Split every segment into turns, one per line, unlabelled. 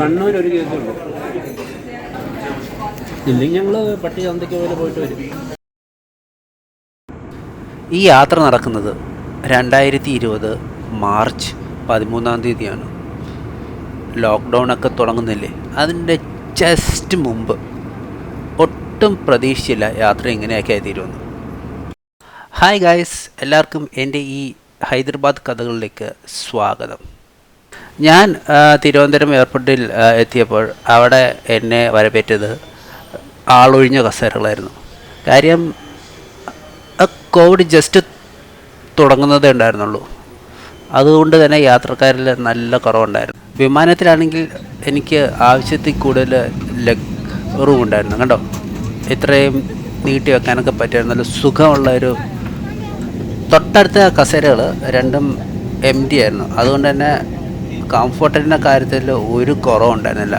കണ്ണൂർ ഒരു കേസുണ്ട്. ഇല്ലെങ്കിൽ ഞങ്ങൾ പട്ടി ചന്തയ്ക്ക് പോലെ പോയിട്ട് വരും.
ഈ യാത്ര നടക്കുന്നത് 2020 മാർച്ച് 13 ലോക്ക്ഡൗൺ ഒക്കെ തുടങ്ങുന്നില്ലേ, അതിൻ്റെ ജസ്റ്റ് മുമ്പ്. ഒട്ടും പ്രതീക്ഷിച്ചില്ല യാത്ര ഇങ്ങനെയൊക്കെ ആയിത്തീരുമെന്ന്. ഹായ് ഗായ്സ്, എല്ലാവർക്കും എൻ്റെ ഈ ഹൈദരാബാദ് കഥകളിലേക്ക് സ്വാഗതം. ഞാൻ തിരുവനന്തപുരം എയർപോർട്ടിൽ എത്തിയപ്പോൾ അവിടെ എന്നെ വരവേറ്റത് ആളൊഴിഞ്ഞ കസേരകളായിരുന്നു. കാര്യം കോവിഡ് ജസ്റ്റ് തുടങ്ങുന്നതേ ഉണ്ടായിരുന്നുള്ളൂ. അതുകൊണ്ട് തന്നെ യാത്രക്കാരിൽ നല്ല കുറവുണ്ടായിരുന്നു. വിമാനത്തിലാണെങ്കിൽ എനിക്ക് ആവശ്യത്തിൽ കൂടുതൽ ലെഗ് റൂം ഉണ്ടായിരുന്നു. കണ്ടോ, ഇത്രയും നീട്ടി വെക്കാനൊക്കെ പറ്റിയ നല്ല സുഖമുള്ളൊരു. തൊട്ടടുത്ത കസേരകൾ രണ്ടും എംറ്റി ആയിരുന്നു. അതുകൊണ്ട് തന്നെ കംഫർട്ടിൻ്റെ കാര്യത്തിൽ ഒരു കുറവുണ്ടായിരുന്നില്ല.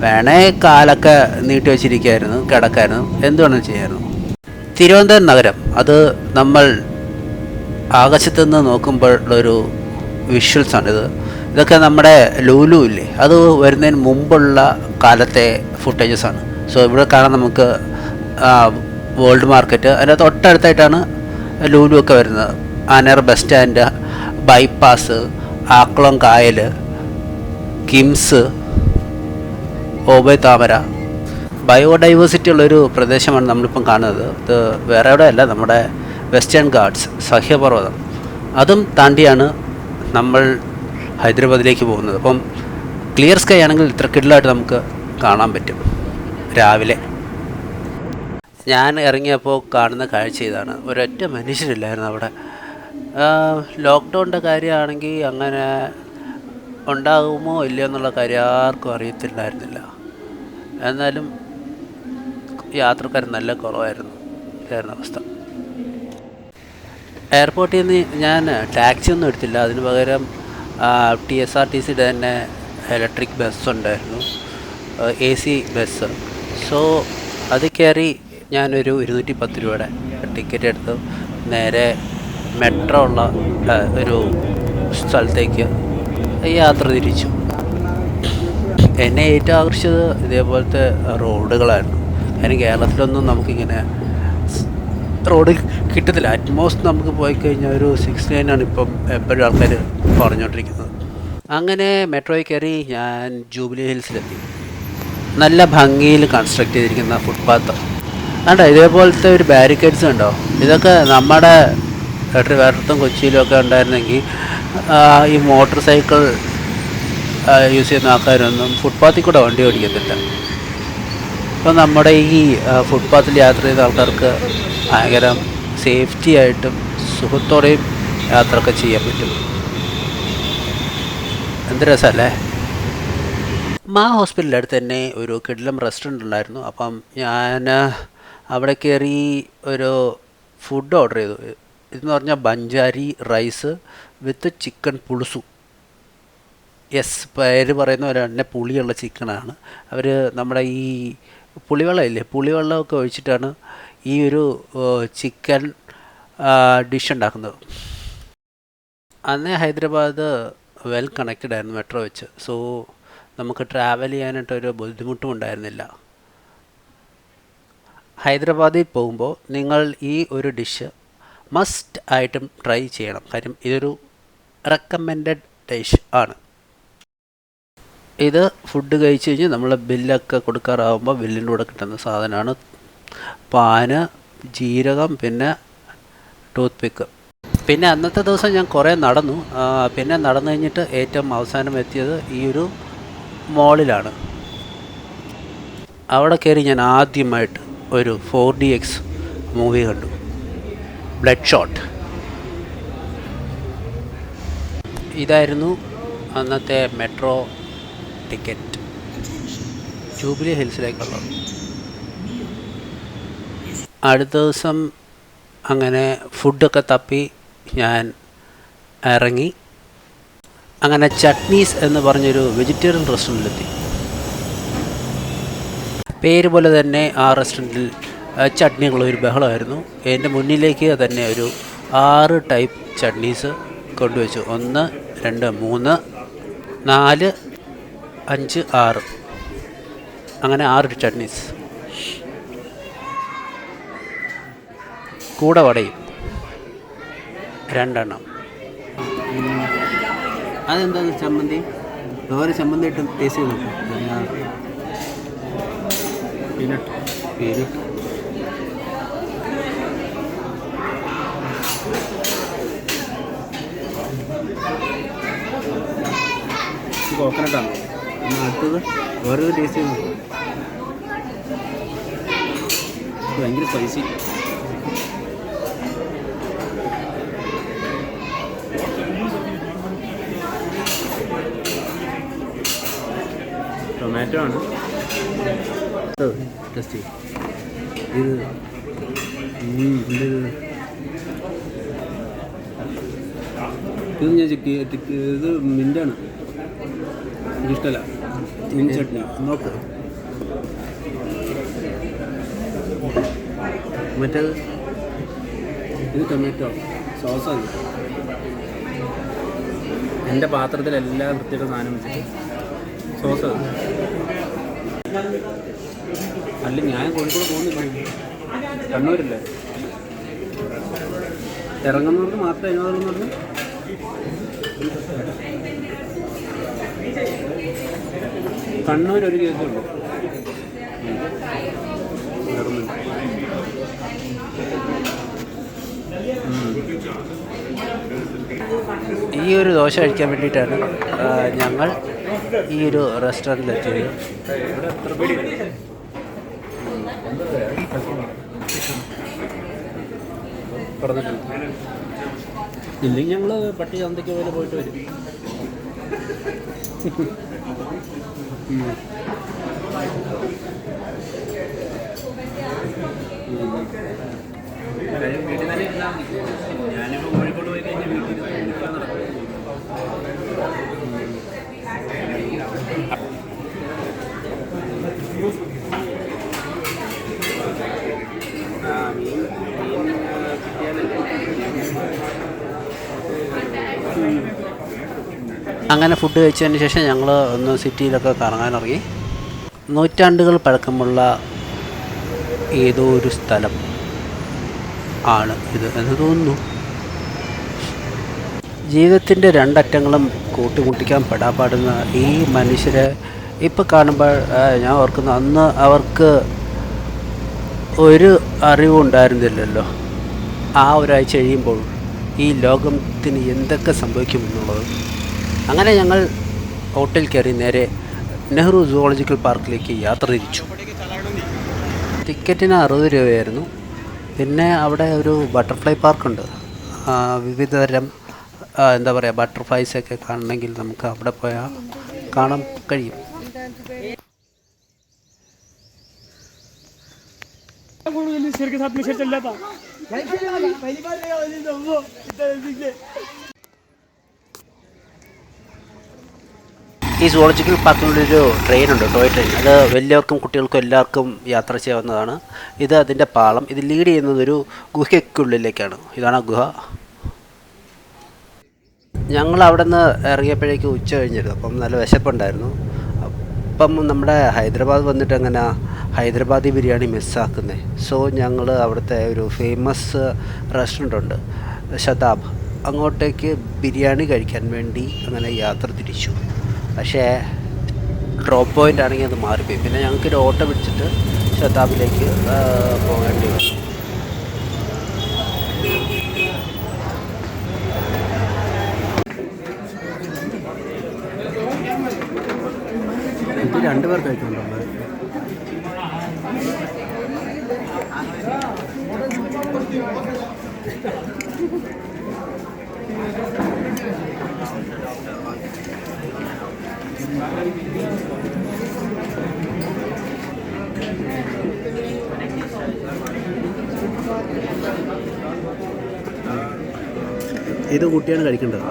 വേണേ കാലൊക്കെ നീട്ടി വെച്ചിരിക്കുമായിരുന്നു, കിടക്കായിരുന്നു, എന്ത് വേണമെങ്കിലും ചെയ്യായിരുന്നു. തിരുവനന്തപുരം നഗരം, അത് നമ്മൾ ആകാശത്തു നിന്ന് നോക്കുമ്പോഴുള്ളൊരു വിഷ്വൽസാണിത്. ഇതൊക്കെ നമ്മുടെ ലുലു ഇല്ലേ, അത് വരുന്നതിന് മുമ്പുള്ള കാലത്തെ ഫുട്ടേജസാണ്. സോ ഇവിടെ കാണാൻ നമുക്ക് വേൾഡ് മാർക്കറ്റ്, അതിൻ്റെ തൊട്ടടുത്തായിട്ടാണ് ലുലു ഒക്കെ വരുന്നത്. Another bus stand, bypass, Akkulam കായൽ, കിംസ്, ഓബേ താമര. ബയോഡൈവേഴ്സിറ്റി ഉള്ളൊരു പ്രദേശമാണ് നമ്മളിപ്പം കാണുന്നത്. ഇത് വേറെ എവിടെ അല്ല, നമ്മുടെ വെസ്റ്റേൺ ഗാർഡ്സ്, സഹ്യപർവ്വതം. അതും താണ്ടിയാണ് നമ്മൾ ഹൈദരാബാദിലേക്ക് പോകുന്നത്. അപ്പം ക്ലിയർ സ്കൈ ആണെങ്കിൽ ഇത്ര കിഡിലായിട്ട് നമുക്ക് കാണാൻ പറ്റും. രാവിലെ ഞാൻ ഇറങ്ങിയപ്പോൾ കാണുന്ന കാഴ്ച ഇതാണ്. ഒരൊറ്റ മനുഷ്യരില്ലായിരുന്നു അവിടെ. ലോക്ക്ഡൗണിൻ്റെ കാര്യമാണെങ്കിൽ അങ്ങനെ ഉണ്ടാകുമോ ഇല്ലയോ എന്നുള്ള കാര്യം ആർക്കും അറിയത്തില്ലായിരുന്നില്ല. എന്നാലും യാത്രക്കാർ നല്ല കുറവായിരുന്നു അവസ്ഥ. എയർപോർട്ടിൽ നിന്ന് ഞാൻ ടാക്സി ഒന്നും എടുത്തില്ല. അതിന് പകരം TSRTCയുടെ തന്നെ ഇലക്ട്രിക് ബസ്സുണ്ടായിരുന്നു, AC ബസ്. സോ അത് കയറി ഞാനൊരു 210 രൂപയുടെ ടിക്കറ്റ് എടുത്ത് നേരെ മെട്രോ ഉള്ള ഒരു സ്ഥലത്തേക്ക് യാത്ര തിരിച്ചു. എന്നെ ഏറ്റവും ആകർഷിച്ചത് ഇതേപോലത്തെ റോഡുകളായിരുന്നു. കാര്യം കേരളത്തിലൊന്നും നമുക്കിങ്ങനെ റോഡ് കിട്ടത്തില്ല. അറ്റ്മോസ്റ്റ് നമുക്ക് പോയി കഴിഞ്ഞാൽ ഒരു 6 ലൈനാണ് ഇപ്പം എപ്പോഴും ആൾക്കാർ പറഞ്ഞുകൊണ്ടിരിക്കുന്നത്. അങ്ങനെ മെട്രോയിൽ കയറി ഞാൻ ജൂബിലി ഹിൽസിലെത്തി. നല്ല ഭംഗിയിൽ കൺസ്ട്രക്ട് ചെയ്തിരിക്കുന്ന ഫുട്പാത്ത് കണ്ടോ, ഇതേപോലത്തെ ഒരു ബാരിക്കേഡ്സ് ഉണ്ടോ. ഇതൊക്കെ നമ്മുടെ ട്രിവാൻഡ്രത്തും കൊച്ചിയിലും ഒക്കെ ഉണ്ടായിരുന്നെങ്കിൽ ഈ മോട്ടോർ സൈക്കിൾ യൂസ് ചെയ്യുന്ന ആൾക്കാരൊന്നും ഫുട്പാത്തിൽ കൂടെ വണ്ടി ഓടിക്കത്തില്ല. അപ്പോൾ നമ്മുടെ ഈ ഫുട്പാത്തിൽ യാത്ര ചെയ്ത ആൾക്കാർക്ക് ഭയങ്കര സേഫ്റ്റി ആയിട്ടും സുഖത്തോടെയും യാത്രയൊക്കെ ചെയ്യാൻ പറ്റും. എന്ത് രസമല്ലേ. ഹോസ്പിറ്റലിൻ്റെ അടുത്ത് തന്നെ ഒരു കിടിലം റെസ്റ്റോറൻറ്റ് ഉണ്ടായിരുന്നു. അപ്പം ഞാൻ അവിടെ കയറി ഒരു ഫുഡ് ഓർഡർ ചെയ്തു. ഇതെന്ന് പറഞ്ഞാൽ ബഞ്ചാരി റൈസ് വിത്ത് ചിക്കൻ പുളുസു. യെസ്, പേര് പറയുന്ന പോലെ തന്നെ പുളിയുള്ള ചിക്കനാണ്. അവർ നമ്മുടെ ഈ പുളിവെള്ളം ഇല്ലേ, പുളിവെള്ളമൊക്കെ ഒഴിച്ചിട്ടാണ് ഈ ഒരു ചിക്കൻ ഡിഷ് ഉണ്ടാക്കുന്നത്. അന്നേ ഹൈദരാബാദ് വെൽ കണക്റ്റഡ് ആയിരുന്നു മെട്രോ വെച്ച്. സോ നമുക്ക് ട്രാവൽ ചെയ്യാനായിട്ടൊരു ബുദ്ധിമുട്ടും ഉണ്ടായിരുന്നില്ല. ഹൈദരാബാദിൽ പോകുമ്പോൾ നിങ്ങൾ ഈ ഒരു ഡിഷ് മസ്റ്റ് ആയിട്ടും ട്രൈ ചെയ്യണം. കാര്യം ഇതൊരു റെക്കമെൻഡഡ് ഡിഷ് ആണ്. ഇത് ഫുഡ് കഴിച്ച് കഴിഞ്ഞ് നമ്മൾ ബില്ലൊക്കെ കൊടുക്കാറാകുമ്പോൾ ബില്ലിൻ്റെ കൂടെ കിട്ടുന്ന സാധനമാണ്. പാന്, ജീരകം, പിന്നെ ടൂത്ത് പിക്ക്. പിന്നെ അന്നത്തെ ദിവസം ഞാൻ കുറേ നടന്നു. പിന്നെ നടന്നു കഴിഞ്ഞിട്ട് ഏറ്റവും അവസാനം എത്തിയത് ഈ ഒരു മോളിലാണ്. അവിടെ കയറി ഞാൻ ആദ്യമായിട്ട് ഒരു 4DX മൂവി കണ്ടു, ബ്ലഡ് ഷോട്ട്. ഇതായിരുന്നു അന്നത്തെ മെട്രോ ടിക്കറ്റ് ജൂബിലി ഹിൽസിലേക്കുള്ളത്. അടുത്ത ദിവസം അങ്ങനെ ഫുഡൊക്കെ തപ്പി ഞാൻ ഇറങ്ങി. അങ്ങനെ ചട്നീസ് എന്ന് പറഞ്ഞൊരു വെജിറ്റേറിയൻ റെസ്റ്റോറൻറ്റിലെത്തി. പേര് പോലെ തന്നെ ആ റെസ്റ്റോറൻറ്റിൽ ചട്നികളൊരു ബഹളമായിരുന്നു. എൻ്റെ മുന്നിലേക്ക് തന്നെ ഒരു 6 ടൈപ്പ് ചട്നീസ് കൊണ്ടുവച്ചു. 1, 2, 3, 4, 5, 6 അങ്ങനെ 6 ചട്നീസ് കൂടെ വടയും 2 എണ്ണം. അതെന്താണ് ചമ്മന്തി? വേറെ ചമ്മന്തി ഇട്ട് ടേസ്റ്റ് ചെയ്ത് നോക്കും.
പീനട്ട് കോക്കനട്ടാണ്.
അടുത്തത് വേറൊരു ടേസ്റ്റ് ചെയ്ത് നോക്കും.
ഭയങ്കര സ്പൈസി. ടൊമാറ്റോ ആണ്.
ടെസ്റ്റ് ചെയ്യും. ഇത്
ഇത് ഞാൻ ചെക്ക് ഇത് മിൻ്റാണ്. എനിക്കിഷ്ടമല്ല മിൻ ചട്നി.
നോക്ക്. മറ്റേത്
ഇത് ടൊമാറ്റോ സോസാണ്. എൻ്റെ പാത്രത്തിലെല്ലാം വൃത്തിയുടെ സാധനം വെച്ചിട്ട് സോസ്. അല്ല ഞാൻ കോഴിക്കോട് പോകുന്നില്ല, കണ്ണൂരല്ലേ. ഇറങ്ങുന്നവർക്ക് മാത്രമേ അതിനോടുള്ളൂ പറഞ്ഞു. കണ്ണൂർ ഒരു കേസുള്ളൂ.
ഈ ഒരു ദോശ കഴിക്കാൻ വേണ്ടിയിട്ടാണ് ഞങ്ങൾ ഈ ഒരു റെസ്റ്റോറൻറ്റിലെത്തിയത്.
ഇവിടെ എത്ര പേടി പറഞ്ഞിട്ടുണ്ട്. ഇല്ലെങ്കിൽ ഞങ്ങൾ പട്ടി ചന്തയ്ക്ക് പോലെ പോയിട്ട് വരും. വീട്ടിൽ തന്നെ ഇരുന്നാൽ മതി. ഞാനിപ്പോൾ കോഴിക്കോട് പോയി കഴിഞ്ഞാൽ വീട്ടിൽ നടക്കും.
അങ്ങനെ ഫുഡ് കഴിച്ചതിന് ശേഷം ഞങ്ങൾ ഒന്ന് സിറ്റിയിലൊക്കെ കറങ്ങാനിറങ്ങി. നൂറ്റാണ്ടുകൾ പഴക്കമുള്ള ഏതോ ഒരു സ്ഥലം ആണ് ഇത് എന്ന് തോന്നുന്നു. ജീവിതത്തിൻ്റെ രണ്ടറ്റങ്ങളും കൂട്ടിമുട്ടിക്കാൻ പെടാപ്പാടുന്ന ഈ മനുഷ്യരെ ഇപ്പോൾ കാണുമ്പോൾ ഞാൻ ഓർക്കുന്നു, അന്ന് അവർക്ക് ഒരു അറിവും ഉണ്ടായിരുന്നില്ലല്ലോ ആ ഒരാഴ്ച കഴിയുമ്പോൾ ഈ ലോകത്തിന് എന്തൊക്കെ സംഭവിക്കുമെന്നുള്ളത്. അങ്ങനെ ഞങ്ങൾ ഹോട്ടൽ കയറി നേരെ നെഹ്റു സുവോളജിക്കൽ പാർക്കിലേക്ക് യാത്ര തിരിച്ചു. ടിക്കറ്റിന് 60 രൂപയായിരുന്നു. പിന്നെ അവിടെ ഒരു ബട്ടർഫ്ലൈ പാർക്കുണ്ട്. വിവിധതരം എന്താ പറയുക ബട്ടർഫ്ലൈസൊക്കെ കാണണമെങ്കിൽ നമുക്ക് അവിടെ പോയാൽ കാണാൻ കഴിയും. ഈ സുവോളജിക്കൽ പാർക്കിനുള്ളൊരു ട്രെയിനുണ്ട്, ടോയ് ട്രെയിൻ. അത് വലിയവർക്കും കുട്ടികൾക്കും എല്ലാവർക്കും യാത്ര ചെയ്യാവുന്നതാണ്. ഇത് അതിൻ്റെ പാളം. ഇത് ലീഡ് ചെയ്യുന്നത് ഒരു ഗുഹയ്ക്കുള്ളിലേക്കാണ്. ഇതാണ് ഗുഹ. ഞങ്ങൾ അവിടെ നിന്ന് ഇറങ്ങിയപ്പോഴേക്കും ഉച്ച കഴിഞ്ഞിരുന്നു. അപ്പം നല്ല വിശപ്പുണ്ടായിരുന്നു. അപ്പം നമ്മുടെ ഹൈദരാബാദ് വന്നിട്ട് എങ്ങനെ ഹൈദരാബാദി ബിരിയാണി മിസ്സാക്കുന്നത്. സോ ഞങ്ങൾ അവിടുത്തെ ഒരു ഫേമസ് റെസ്റ്റോറൻ്റ് ഉണ്ട്, ശതാബ്. അങ്ങോട്ടേക്ക് ബിരിയാണി കഴിക്കാൻ വേണ്ടി അങ്ങനെ യാത്ര തിരിച്ചു. പക്ഷേ ഡ്രോപ്പ് പോയിൻ്റ് ആണെങ്കിൽ അത് മാറിപ്പോയി. പിന്നെ ഞങ്ങൾക്കൊരു ഓട്ടോ പിടിച്ചിട്ട് ശതാബിലേക്ക് പോകേണ്ടി വന്നു.
ഇത് 2 പേർ കഴിക്കുന്നുണ്ടോ?
ഇത് കൂട്ടിയാണ് കഴിക്കേണ്ടത്.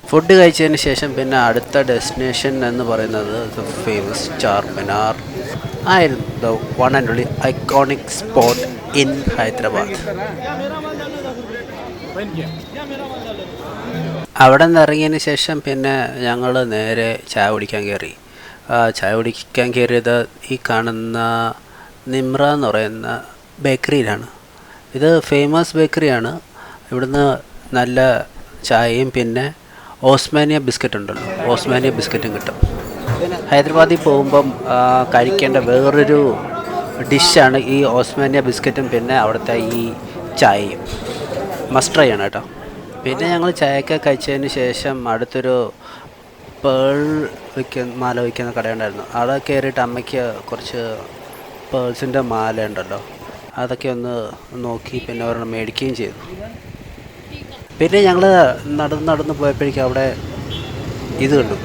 ഫുഡ് കഴിച്ചതിന് ശേഷം പിന്നെ അടുത്ത ഡെസ്റ്റിനേഷൻ എന്ന് പറയുന്നത് ഫേമസ് ചാർമിനാർ ആയിരുന്നു. The one and only iconic spot in Hyderabad. അവിടെ നിന്ന് ഇറങ്ങിയതിന് ശേഷം പിന്നെ ഞങ്ങൾ നേരെ ചായ കുടിക്കാൻ കയറി. ചായ കുടിക്കാൻ കയറിയത് ഈ കാണുന്ന നിമ്ര എന്ന് പറയുന്ന ബേക്കറിയിലാണ്. ഇത് ഫേമസ് ബേക്കറിയാണ്. ഇവിടുന്ന് നല്ല ചായയും പിന്നെ ഓസ്മാനിയ ബിസ്ക്കറ്റ് ഉണ്ടല്ലോ, ഓസ്മാനിയ ബിസ്ക്കറ്റും കിട്ടും. പിന്നെ ഹൈദരാബാദിൽ പോകുമ്പം കഴിക്കേണ്ട വേറൊരു ഡിഷാണ് ഈ ഓസ്മാനിയ ബിസ്ക്കറ്റും പിന്നെ അവിടുത്തെ ഈ ചായയും. മസ്റ്റ് ട്രൈ ആണ് കേട്ടോ. പിന്നെ ഞങ്ങൾ ചായയൊക്കെ കഴിച്ചതിന് ശേഷം അടുത്തൊരു പേൾ മാല വയ്ക്കുന്ന കടയുണ്ടായിരുന്നു. അവിടെ കയറിയിട്ട് അമ്മയ്ക്ക് കുറച്ച് പേൾസിൻ്റെ മാല ഉണ്ടല്ലോ, അതൊക്കെ ഒന്ന് നോക്കി പിന്നെ ഒരെണ്ണം മേടിക്കുകയും ചെയ്തു. പിന്നെ ഞങ്ങൾ നടന്ന് പോയപ്പോഴേക്കും അവിടെ ഇത് കണ്ടു,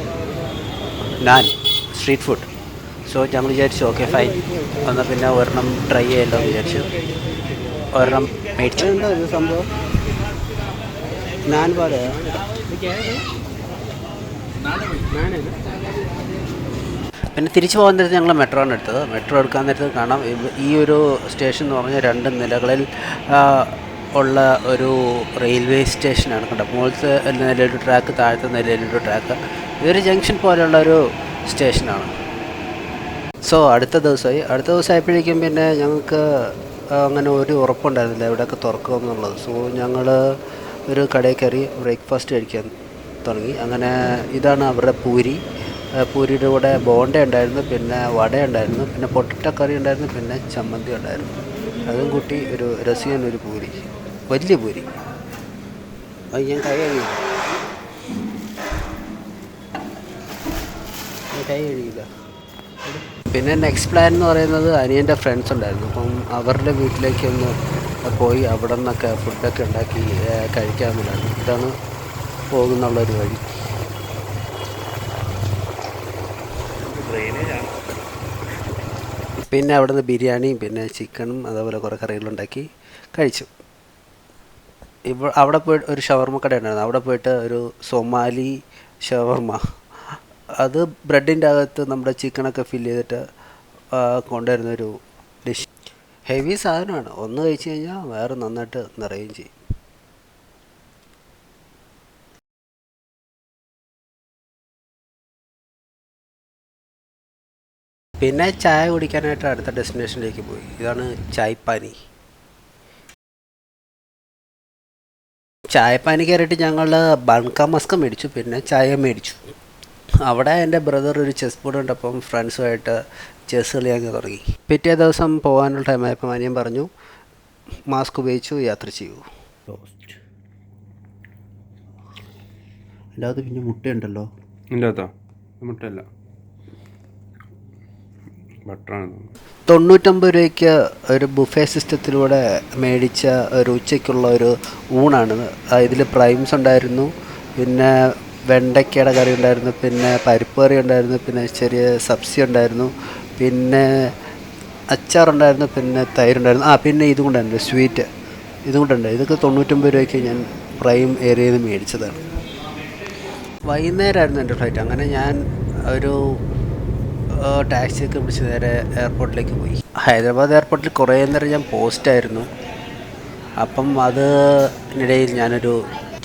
നാൻ, സ്ട്രീറ്റ് ഫുഡ്. സോ ഞങ്ങൾ വിചാരിച്ചു ഓക്കെ ഫൈൻ, എന്നാൽ പിന്നെ ഒരെണ്ണം ട്രൈ ചെയ്യല്ലോ വിചാരിച്ചു ഒരെണ്ണം മേടിച്ചു. സംഭവം നാൻ പോലെ പിന്നെ തിരിച്ചു പോകാൻ നേരത്ത് ഞങ്ങൾ മെട്രോ ആണ് എടുത്തത്. മെട്രോ എടുക്കാൻ നേരത്ത് കാണാം ഈ ഒരു സ്റ്റേഷൻ എന്ന് പറഞ്ഞാൽ 2 നിലകളിൽ ഉള്ള ഒരു റെയിൽവേ സ്റ്റേഷനാണ്. കണ്ടോ, മുകളിലത്തെ നിലയിലൊരു ട്രാക്ക്, താഴത്തെ നിലയിലൊരു ട്രാക്ക്. ഇതൊരു ജംഗ്ഷൻ പോലെയുള്ള ഒരു സ്റ്റേഷനാണ്. സോ അടുത്ത ദിവസമായപ്പോഴേക്കും പിന്നെ ഞങ്ങൾക്ക് അങ്ങനെ ഒരു ഉറപ്പുണ്ടായിരുന്നില്ല എവിടെയൊക്കെ തുറക്കുമെന്നുള്ളത്. സോ ഞങ്ങൾ ഒരു കടയിൽ കയറി ബ്രേക്ക്ഫാസ്റ്റ് കഴിക്കാൻ തുടങ്ങി. അങ്ങനെ ഇതാണ് അവരുടെ പൂരിയുടെ കൂടെ ബോണ്ട ഉണ്ടായിരുന്നു, പിന്നെ വട ഉണ്ടായിരുന്നു, പിന്നെ പൊട്ടറ്റോ കറി ഉണ്ടായിരുന്നു, പിന്നെ ചമ്മന്തി ഉണ്ടായിരുന്നു. അതും കൂട്ടി ഒരു രസികൻ പൂരി, വലിയ പൂരി. അത് ഞാൻ കൈ കഴുകിയില്ല. പിന്നെ നെക്സ്റ്റ് പ്ലാൻ എന്ന് പറയുന്നത് അനിയൻ്റെ ഫ്രണ്ട്സ് ഉണ്ടായിരുന്നു. അപ്പം അവരുടെ വീട്ടിലേക്കൊന്ന് പോയി അവിടെ നിന്നൊക്കെ ഫുഡൊക്കെ ഉണ്ടാക്കി കഴിക്കാമെന്നുണ്ടായിരുന്നു. ഇതാണ് പോകുന്നുള്ളൊരു വഴി. പിന്നെ അവിടെ നിന്ന് ബിരിയാണിയും പിന്നെ ചിക്കനും അതേപോലെ കുറേ കറികളുണ്ടാക്കി കഴിച്ചു. അവിടെ പോയിട്ട് ഒരു ഷവർമ്മ കട ഉണ്ടായിരുന്നു. അവിടെ പോയിട്ട് ഒരു സൊമാലി ഷവർമ്മ, അത് ബ്രെഡിൻ്റെ അകത്ത് നമ്മുടെ ചിക്കനൊക്കെ ഫില്ല് ചെയ്തിട്ട് കൊണ്ടുവരുന്നൊരു ഡിഷ്. ഹെവി സാധനമാണ്. ഒന്ന് കഴിച്ച് കഴിഞ്ഞാൽ വേറെ നന്നായിട്ട് നിറയുകയും ചെയ്യും. പിന്നെ ചായ കുടിക്കാനായിട്ട് അടുത്ത ഡെസ്റ്റിനേഷനിലേക്ക് പോയി. ഇതാണ് ചായപ്പാനി. ചായപ്പാനി കയറിയിട്ട് ഞങ്ങൾ ബൺക മസ്ക മേടിച്ചു, പിന്നെ ചായ മേടിച്ചു. അവിടെ എൻ്റെ ബ്രദർ ഒരു ചെസ് ബോർഡ് കണ്ടപ്പം ഫ്രണ്ട്സുമായിട്ട് ചെസ് കളിയാക്കി തുടങ്ങി. പിറ്റേ ദിവസം പോകാനുള്ള ടൈമായപ്പോൾ അനിയൻ പറഞ്ഞു മാസ്ക് ഉപയോഗിച്ചു യാത്ര ചെയ്യൂ. അല്ലാതെ പിന്നെ മുട്ടയുണ്ടല്ലോ,
മുട്ടയല്ല,
99 രൂപയ്ക്ക് ഒരു ബുഫേ സിസ്റ്റത്തിലൂടെ മേടിച്ച ഒരു ഉച്ചയ്ക്കുള്ള ഒരു ഊണാണ്. ഇതിൽ പ്രൈംസ് ഉണ്ടായിരുന്നു, പിന്നെ വെണ്ടയ്ക്കയുടെ കറി ഉണ്ടായിരുന്നു, പിന്നെ പരിപ്പ് കറി ഉണ്ടായിരുന്നു, പിന്നെ ചെറിയ സബ്സി ഉണ്ടായിരുന്നു, പിന്നെ അച്ചാറുണ്ടായിരുന്നു, പിന്നെ തൈരുണ്ടായിരുന്നു, പിന്നെ ഇതും കൊണ്ടായിരുന്നു സ്വീറ്റ്, ഇതും കൊണ്ടുണ്ട്. ഇതൊക്കെ 99 രൂപയ്ക്ക് ഞാൻ പ്രൈം ഏരിയയിൽ നിന്ന് മേടിച്ചതാണ്. വൈകുന്നേരമായിരുന്നു എൻ്റെ ഫ്ലൈറ്റ്. അങ്ങനെ ഞാൻ ഒരു ടാക്സിയൊക്കെ പിടിച്ച് നേരെ എയർപോർട്ടിലേക്ക് പോയി. ഹൈദരാബാദ് എയർപോർട്ടിൽ കുറേ നേരം ഞാൻ പോസ്റ്റായിരുന്നു. അപ്പം അതിനിടയിൽ ഞാനൊരു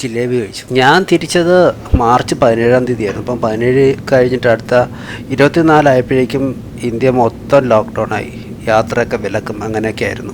ജിലേബി കഴിച്ചു. ഞാൻ തിരിച്ചത് മാർച്ച് 17-ാം തീയതിയായിരുന്നു. അപ്പം 17 കഴിഞ്ഞിട്ട് അടുത്ത 24 ആയപ്പോഴേക്കും ഇന്ത്യ മൊത്തം ലോക്ക്ഡൗൺ ആയി, യാത്രയൊക്കെ വിലക്കും, അങ്ങനെയൊക്കെ ആയിരുന്നു.